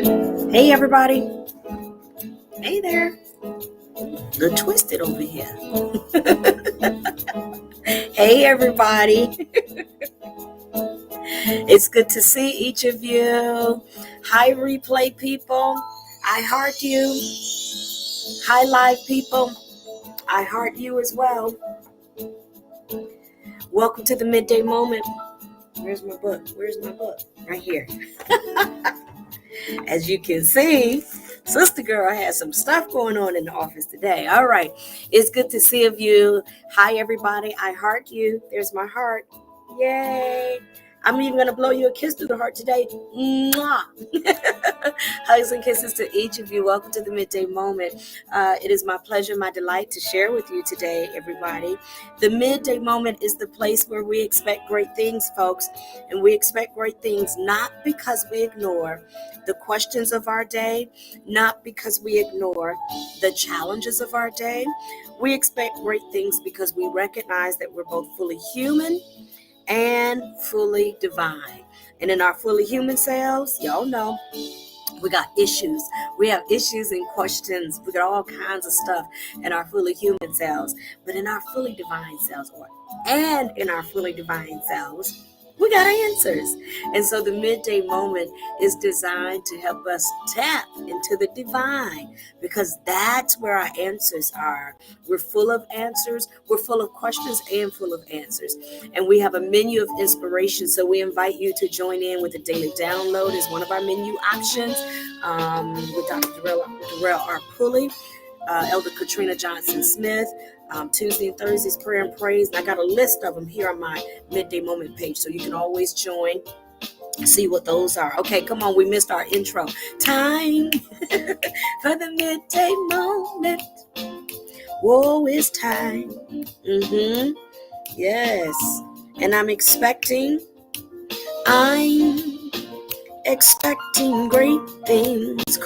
Hey everybody. Hey there. Look twisted over here. Hey everybody. It's good to see each of you. Hi replay people. I heart you. Hi live people. I heart you as well. Welcome to the midday moment. Where's my book? Right here. As you can see, Sister Girl has some stuff going on in the office today. All right. It's good to see of you. Hi, everybody. I heart you. There's my heart. Yay. I'm even going to blow you a kiss through the heart today. Mwah. Hugs and kisses to each of you. Welcome to the midday moment. It is my pleasure, my delight to share with you today, everybody. The midday moment is the place where we expect great things, folks. And we expect great things not because we ignore the questions of our day, not because we ignore the challenges of our day. We expect great things because we recognize that we're both fully human and fully divine. And in our fully human selves, y'all know, we got issues. We have issues and questions. We got all kinds of stuff in our fully human selves. But in our fully divine selves, we got answers. And so the midday moment is designed to help us tap into the divine, because that's where our answers are. We're full of answers. We're full of questions and full of answers. And we have a menu of inspiration. So we invite you to join in with a daily download as one of our menu options with Dr. Darrell R. Pulley, Elder Katrina Johnson Smith, Tuesday and Thursdays prayer and praise. And I got a list of them here on my midday moment page, so you can always join, see what those are. Okay, come on, we missed our intro. Time for the midday moment. Whoa, it's time. Yes. And I'm expecting great things.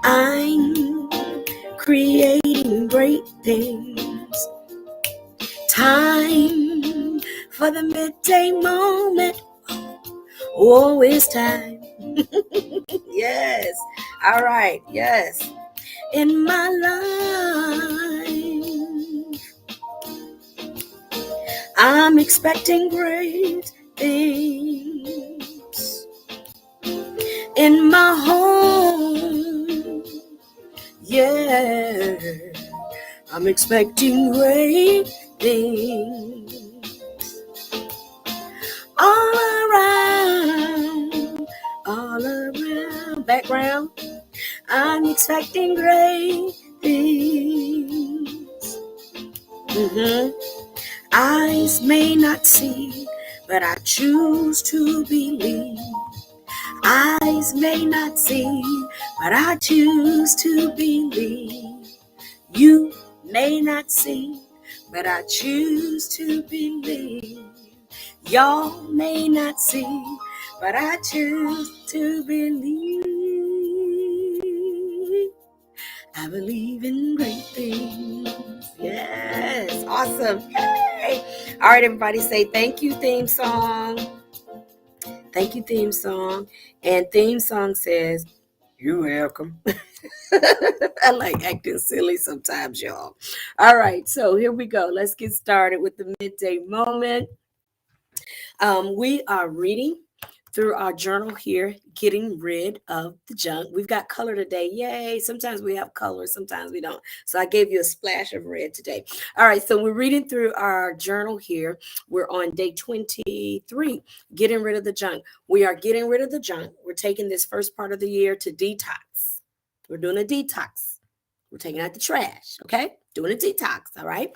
I'm creating great things. Time for the midday moment. Oh, it's time. Yes. All right. Yes. In my life, I'm expecting great things. In my home, yeah, I'm expecting great things. All around, background, I'm expecting great things. Eyes may not see, but I choose to believe. Eyes may not see, but I choose to believe. You may not see, but I choose to believe. Y'all may not see, but I choose to believe. I believe in great things. Yes, awesome. Yay. All right, everybody, say thank you, theme song. Thank you, theme song. And theme song says, you're welcome. I like acting silly sometimes, y'all. All right, so here we go. Let's get started with the midday moment. We are reading through our journal here, getting rid of the junk. We've got color today. Yay. Sometimes we have color, sometimes we don't. So I gave you a splash of red today. All right, so we're reading through our journal here. We're on day 23, getting rid of the junk. We are getting rid of the junk. We're taking this first part of the year to detox. We're doing a detox. We're taking out the trash, okay? Doing a detox, all right?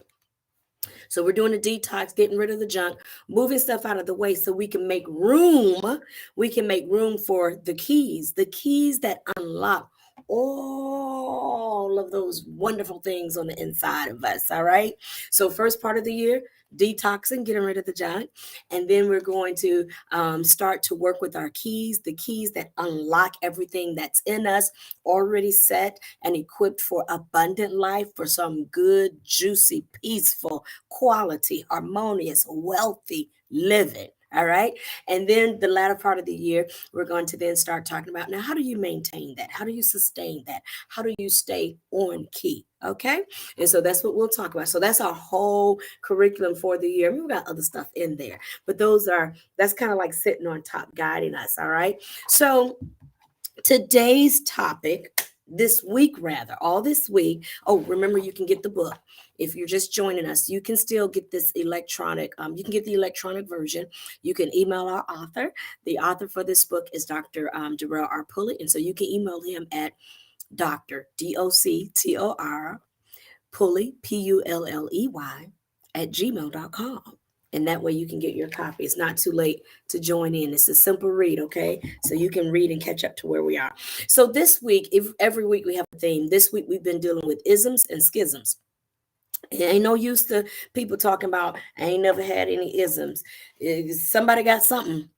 So we're doing a detox, getting rid of the junk, moving stuff out of the way so we can make room. We can make room for the keys that unlock all of those wonderful things on the inside of us. All right. So first part of the year, detoxing, getting rid of the junk. And then we're going to start to work with our keys, the keys that unlock everything that's in us, already set and equipped for abundant life, for some good, juicy, peaceful, quality, harmonious, wealthy living. All right. And then the latter part of the year, we're going to then start talking about now, how do you maintain that? How do you sustain that? How do you stay on key? Okay. And so that's what we'll talk about. So that's our whole curriculum for the year. We've got other stuff in there, but that's kind of like sitting on top, guiding us. All right. So today's topic this week, rather, all this week. Oh, remember, you can get the book. If you're just joining us, you can still get this electronic, you can get the electronic version. You can email our author. The author for this book is Dr. Darrell R. Pulley. And so you can email him at Dr. DOCTOR Pulley, PULLEY, at gmail.com. And that way you can get your copy. It's not too late to join in. It's a simple read, okay? So you can read and catch up to where we are. So this week, every week we have a theme. This week we've been dealing with isms and schisms. It ain't no use to people talking about, I ain't never had any isms. Somebody got something,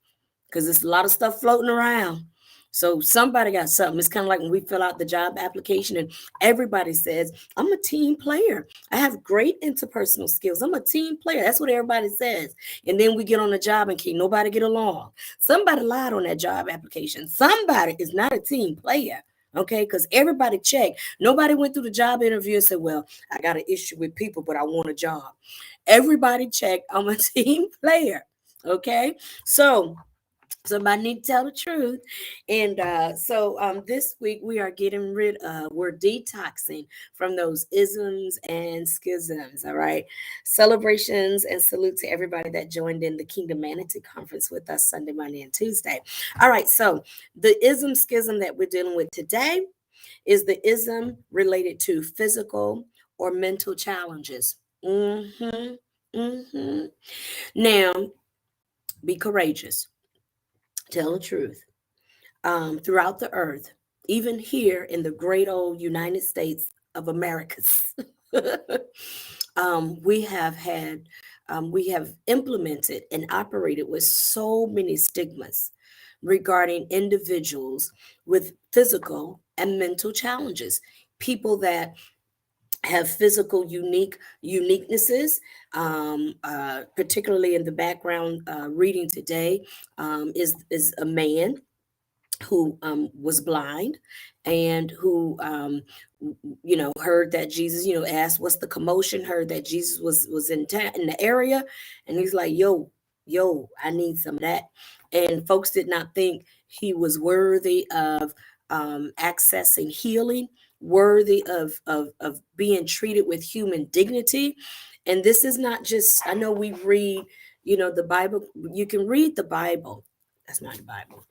because there's a lot of stuff floating around. So somebody got something. It's kind of like when we fill out the job application and everybody says, I'm a team player. I have great interpersonal skills. I'm a team player. That's what everybody says. And then we get on the job and can't nobody get along. Somebody lied on that job application. Somebody is not a team player. Okay, because everybody checked. Nobody went through the job interview and said, well, I got an issue with people, but I want a job. Everybody checked. I'm a team player. Okay, so somebody need to tell the truth. And so this week we are we're detoxing from those isms and schisms. All right. Celebrations and salute to everybody that joined in the Kingdom Manatee Conference with us Sunday, Monday, and Tuesday. All right. So the ism schism that we're dealing with today is the ism related to physical or mental challenges. Now, be courageous. Tell the truth. Throughout the earth, even here in the great old United States of Americas, we have we have implemented and operated with so many stigmas regarding individuals with physical and mental challenges, people that have physical uniquenesses, particularly in the background reading today, is a man who was blind and who heard that Jesus, asked what's the commotion, heard that Jesus was in in the area, and he's like, yo, I need some of that. And folks did not think he was worthy of accessing healing, worthy of being treated with human dignity. And this is not just, I know we read, the Bible. You can read the Bible. That's not the Bible.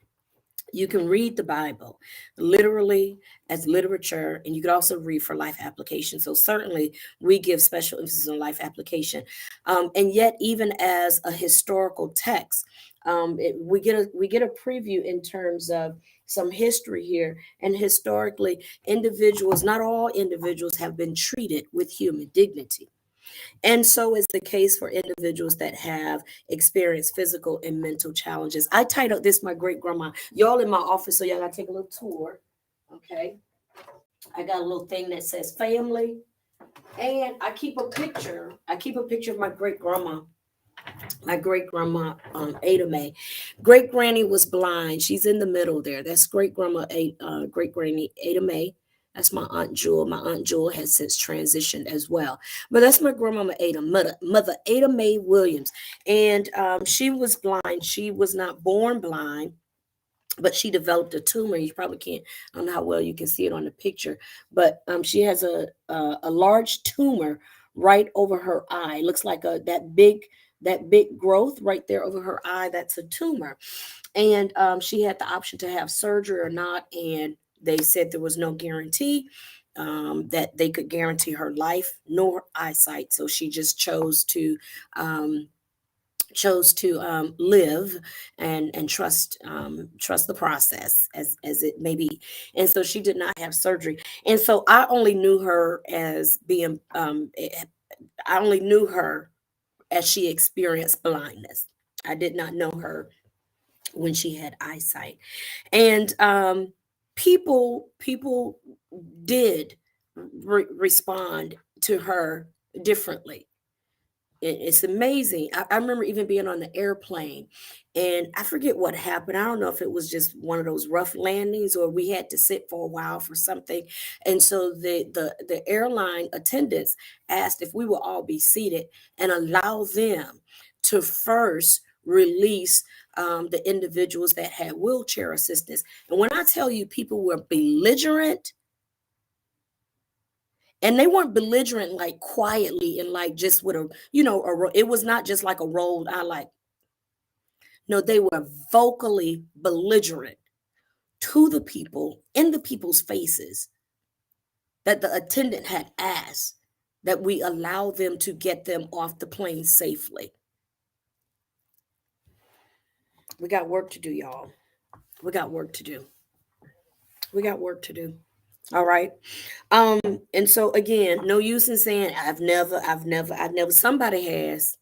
You can read the Bible literally as literature, and you could also read for life application. So certainly we give special emphasis on life application. And yet, even as a historical text, we get a preview in terms of some history here. And historically, not all individuals have been treated with human dignity. And so is the case for individuals that have experienced physical and mental challenges. I titled this My Great Grandma. Y'all in my office, so y'all gotta take a little tour. Okay. I got a little thing that says family. And I keep a picture. I keep a picture of my great grandma. My great grandma, Ada Mae. Great granny was blind. She's in the middle there. That's great grandma, great granny Ada Mae. That's my Aunt Jewel. My Aunt Jewel has since transitioned as well. But that's my grandmama Ada, mother Ada Mae Williams. And she was blind. She was not born blind, but she developed a tumor. You probably can't, I don't know how well you can see it on the picture, but she has a large tumor right over her eye. Looks like that big growth right there over her eye. That's a tumor. And she had the option to have surgery or not. And they said there was no guarantee that they could guarantee her life nor eyesight. So she just chose to live and trust the process as it may be. And so she did not have surgery. And so I only knew her as being I only knew her as she experienced blindness. I did not know her when she had eyesight. And people did respond to her differently It's amazing. I remember even being on the airplane, and I forget what happened. I don't know if it was just one of those rough landings or we had to sit for a while for something. And so the airline attendants asked if we would all be seated and allow them to first release the individuals that had wheelchair assistance. And when I tell you people were belligerent, and they weren't belligerent like quietly and like just with a, it was not just like a rolled eye, like, no, they were vocally belligerent to the people in the people's faces that the attendant had asked that we allow them to get them off the plane safely. We got work to do, y'all. We got work to do. We got work to do. All right. Um, and so again, no use in saying I've never. Somebody has,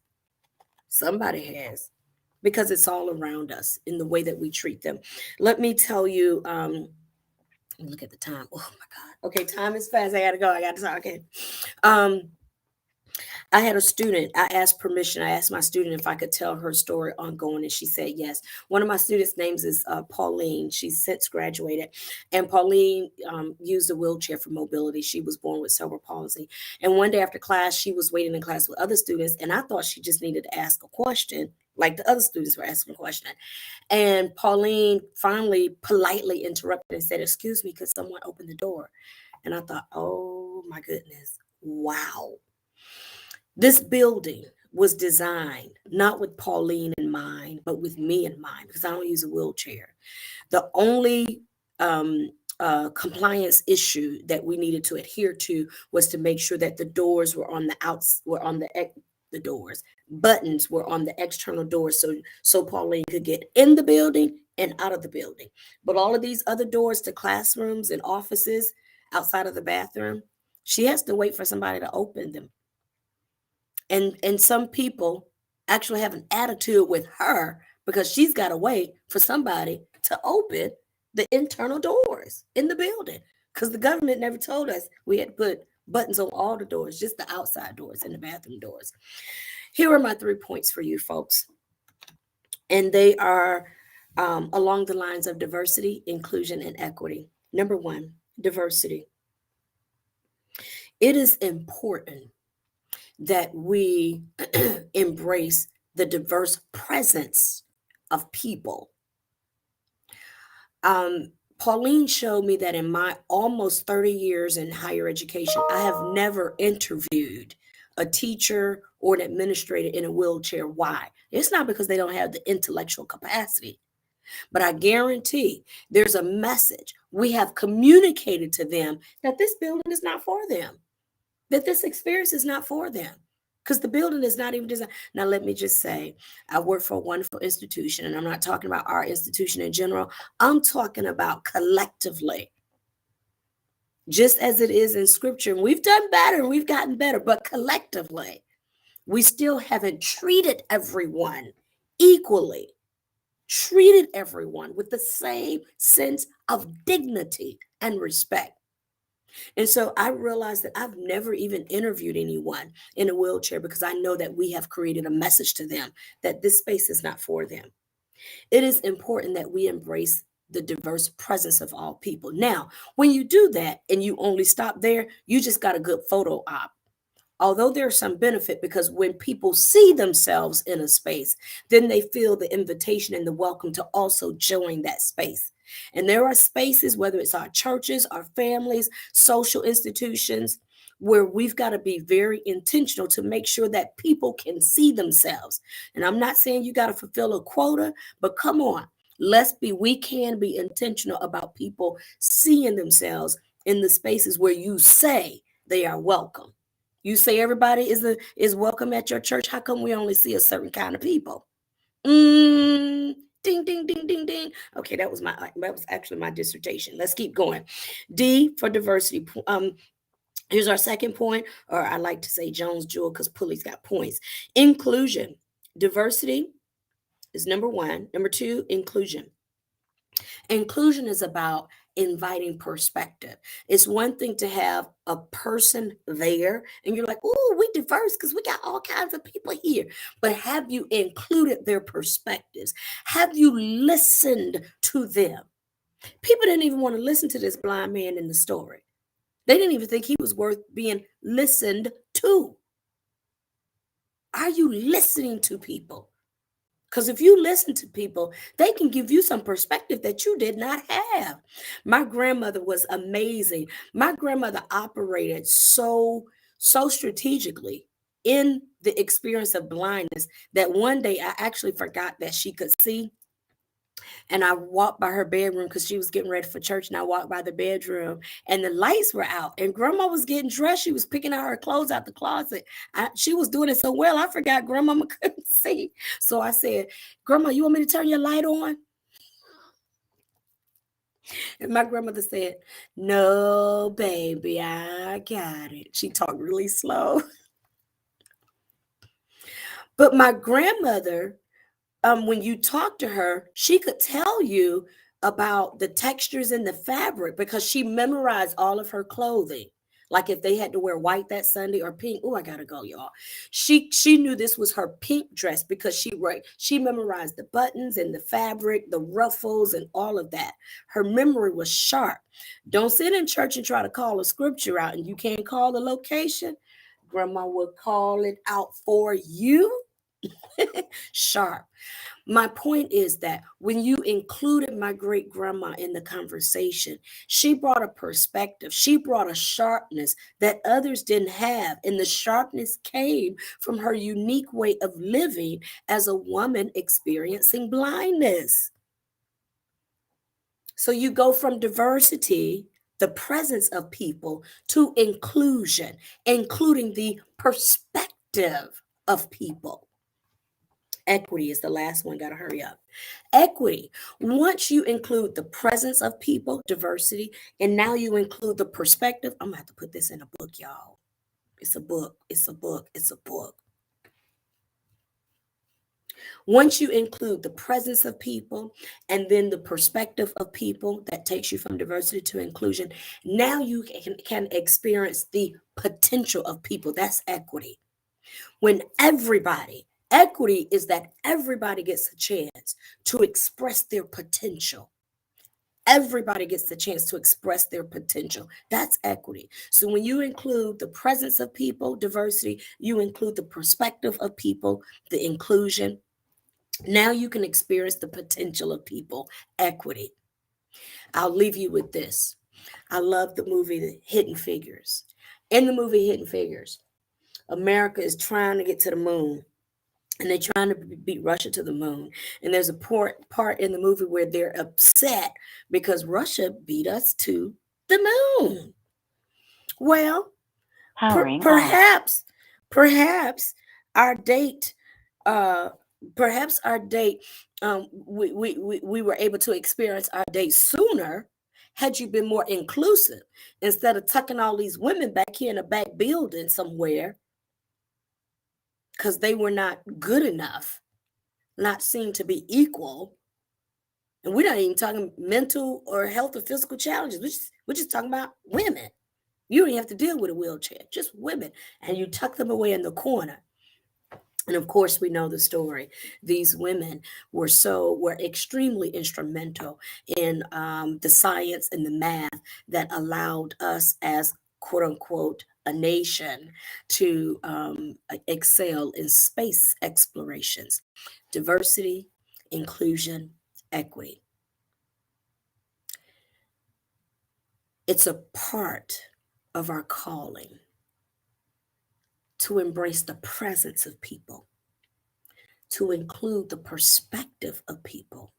because it's all around us in the way that we treat them. Let me tell you, look at the time. Oh my God. Okay, time is fast. I gotta go. I gotta talk. Okay. Um, I had a student, I asked permission. I asked my student if I could tell her story ongoing, and she said yes. One of my students' names is Pauline. She's since graduated. And Pauline used a wheelchair for mobility. She was born with cerebral palsy. And one day after class, she was waiting in class with other students, and I thought she just needed to ask a question, like the other students were asking a question. And Pauline finally politely interrupted and said, "Excuse me, could someone open the door?" And I thought, oh my goodness, wow. This building was designed not with Pauline in mind, but with me in mind, because I don't use a wheelchair. The only compliance issue that we needed to adhere to was to make sure that the doors were on the outs were on the doors. Buttons were on the external doors, so Pauline could get in the building and out of the building. But all of these other doors to classrooms and offices outside of the bathroom, she has to wait for somebody to open them. And some people actually have an attitude with her because she's got to wait for somebody to open the internal doors in the building, because the government never told us we had to put buttons on all the doors, just the outside doors and the bathroom doors. Here are my 3 points for you folks, and they are along the lines of diversity, inclusion, and equity. Number one, diversity. It is important that we embrace the diverse presence of people. Pauline showed me that in my almost 30 years in higher education, I have never interviewed a teacher or an administrator in a wheelchair. Why? It's not because they don't have the intellectual capacity, but I guarantee there's a message we have communicated to them that this building is not for them, that this experience is not for them, because the building is not even designed. Now, let me just say, I work for a wonderful institution, and I'm not talking about our institution in general. I'm talking about collectively, just as it is in scripture. And we've done better, we've gotten better, but collectively, we still haven't treated everyone equally, treated everyone with the same sense of dignity and respect. And so I realized that I've never even interviewed anyone in a wheelchair, because I know that we have created a message to them that this space is not for them. It is important that we embrace the diverse presence of all people. Now, when you do that and you only stop there, you just got a good photo op. Although there's some benefit, because when people see themselves in a space, then they feel the invitation and the welcome to also join that space. And there are spaces, whether it's our churches, our families, social institutions, where we've got to be very intentional to make sure that people can see themselves. And I'm not saying you got to fulfill a quota, but come on, we can be intentional about people seeing themselves in the spaces where you say they are welcome. You say everybody is welcome at your church. How come we only see a certain kind of people? Ding, ding, ding, ding, ding. Okay, that was actually my dissertation. Let's keep going. D for diversity. Here's our second point, or I like to say Jones Jewel, because Pulley's got points. Inclusion. Diversity is number one. Number two, inclusion. Inclusion is about inviting perspective. It's one thing to have a person there and you're like, oh, we diverse because we got all kinds of people here. But have you included their perspectives? Have you listened to them? People didn't even want to listen to this blind man in the story. They didn't even think he was worth being listened to. Are you listening to people? Because if you listen to people, they can give you some perspective that you did not have. My grandmother was amazing. My grandmother operated so strategically in the experience of blindness that one day I actually forgot that she could see. And I walked by her bedroom because she was getting ready for church. And I walked by the bedroom and the lights were out. And grandma was getting dressed. She was picking out her clothes out the closet. She was doing it so well, I forgot grandmama couldn't see. So I said, Grandma, you want me to turn your light on? And my grandmother said, no, baby, I got it. She talked really slow. But my grandmother, when you talk to her, she could tell you about the textures in the fabric because she memorized all of her clothing. Like if they had to wear white that Sunday or pink. Oh, I gotta go, y'all. She knew this was her pink dress because she memorized the buttons and the fabric, the ruffles, and all of that. Her memory was sharp. Don't sit in church and try to call a scripture out and you can't call the location. Grandma would call it out for you. Sharp. My point is that when you included my great grandma in the conversation, she brought a perspective, she brought a sharpness that others didn't have. And the sharpness came from her unique way of living as a woman experiencing blindness. So you go from diversity, the presence of people, to inclusion, including the perspective of people. Equity is the last one. Got to hurry up. Equity. Once you include the presence of people, diversity, and now you include the perspective. I'm going to have to put this in a book, y'all. It's a book. It's a book. It's a book. Once you include the presence of people and then the perspective of people, that takes you from diversity to inclusion. Now you can experience the potential of people. That's equity. When equity is that everybody gets a chance to express their potential. Everybody gets the chance to express their potential. That's equity. So when you include the presence of people, diversity, you include the perspective of people, the inclusion. Now you can experience the potential of people, equity. I'll leave you with this. I love the movie The Hidden Figures. In the movie Hidden Figures, America is trying to get to the moon. And they're trying to beat Russia to the moon. And there's a part in the movie where they're upset because Russia beat us to the moon. Well, perhaps our date, uh, we were able to experience our date sooner had you been more inclusive instead of tucking all these women back here in a back building somewhere because they were not good enough, not seen to be equal. And we're not even talking mental or health or physical challenges. We're just talking about women. You don't even have to deal with a wheelchair, just women. And you tuck them away in the corner. And of course, we know the story. These women were extremely instrumental in the science and the math that allowed us as quote unquote a nation to excel in space explorations. Diversity, inclusion, equity. It's a part of our calling to embrace the presence of people, to include the perspective of people.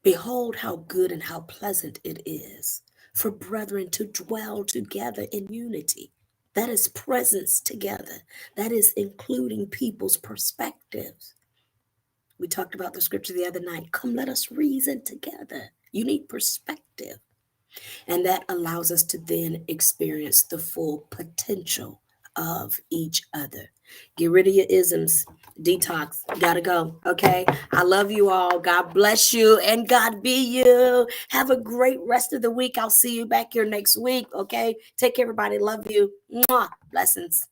Behold how good and how pleasant it is for brethren to dwell together in unity. That is presence together. That is including people's perspectives. We talked about the scripture the other night. Come, let us reason together. You need perspective. And that allows us to then experience the full potential of each other. Get rid of your isms. Detox. Gotta go. Okay. I love you all. God bless you and God be you. Have a great rest of the week. I'll see you back here next week. Okay. Take care, everybody. Love you. Mwah. Blessings.